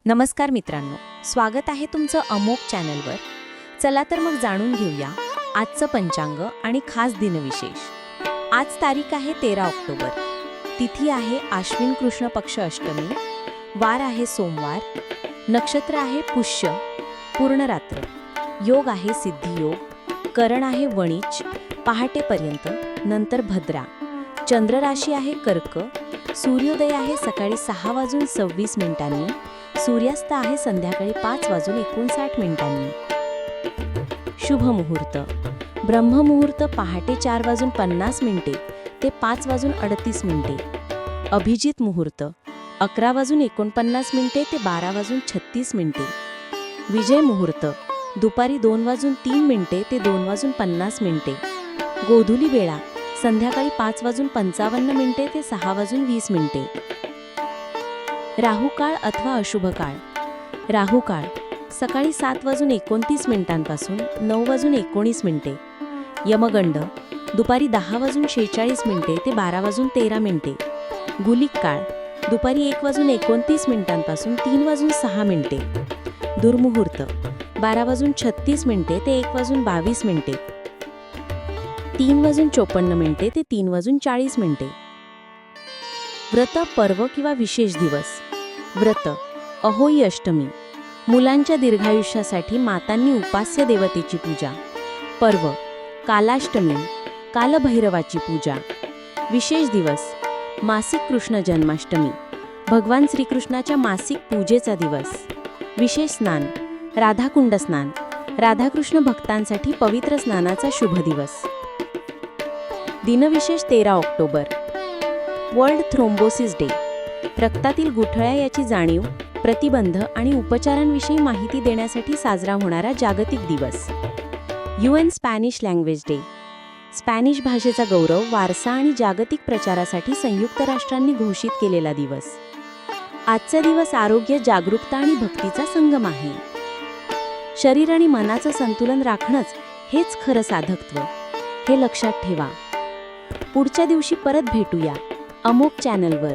नमस्कार मित्रांनो, स्वागत आहे तुमचं अमोक चॅनलवर. चला तर मग जाणून घेऊया आजचं पंचांग आणि खास दिनविशेष. आज तारीख आहे 13 ऑक्टोबर. तिथी आहे आश्विन कृष्ण पक्ष अष्टमी. वार आहे सोमवार. नक्षत्र आहे पुष्य. पूर्ण रात्र. योग आहे सिद्धियोग. करण आहे वणिज पहाटेपर्यंत, नंतर भद्रा. चंद्र राशी आहे कर्क. सूर्योदय आहे सकाळी 6:26 सूर्यास्त आहे संध्याकाळी 5:59. शुभ मुहूर्त. ब्रह्ममुहूर्त पहाटे 4:50 ते 5:38. अभिजित मुहूर्त 11:49 ते 12:36. विजय मुहूर्त दुपारी 2:03 ते 2:50. गोधुली वेळा संध्याकाळी 5:55 ते 6:20. राहुकाळ अथवा अशुभ काळ. राहुकाळ सकाळी 7:29 पासून 9:19. यमगंड दुपारी 10:46 ते 12:13. गुलिक काळ दुपारी 1:29 पासून 3:06. दुर्मुहूर्त 12:36 ते 1:22. 3:54 ते 3:40. व्रत, पर्व किंवा विशेष दिवस. व्रत अहोई अष्टमी, मुलांच्या दीर्घायुष्यासाठी मातांनी उपास्य देवतेची पूजा. पर्व कालाष्टमी, कालभैरवाची पूजा. विशेष दिवस मासिक कृष्ण जन्माष्टमी, भगवान श्रीकृष्णाच्या मासिक पूजेचा दिवस. विशेष स्नान राधाकुंड स्नान, राधाकृष्ण भक्तांसाठी पवित्र स्नानाचा शुभ दिवस. दिनविशेष 13 ऑक्टोबर. World thrombosis day. रक्तातील गुठळ्या याची जाणीव, प्रतिबंध आणि उपचारांविषयी माहिती देण्यासाठी साजरा होणारा जागतिक दिवस. UN Spanish language day. Spanish भाषेचा गौरव, वारसा आणि जागतिक प्रचारासाठी संयुक्त राष्ट्रांनी घोषित केलेला दिवस. आजचा दिवस आरोग्य, जागरूकता आणि भक्तीचा संगम आहे. शरीर आणि मनाचं संतुलन राखणंच हेच खरं साधकत्व, हे लक्षात ठेवा. पुढच्या दिवशी परत भेटूया अमोक चॅनलवर.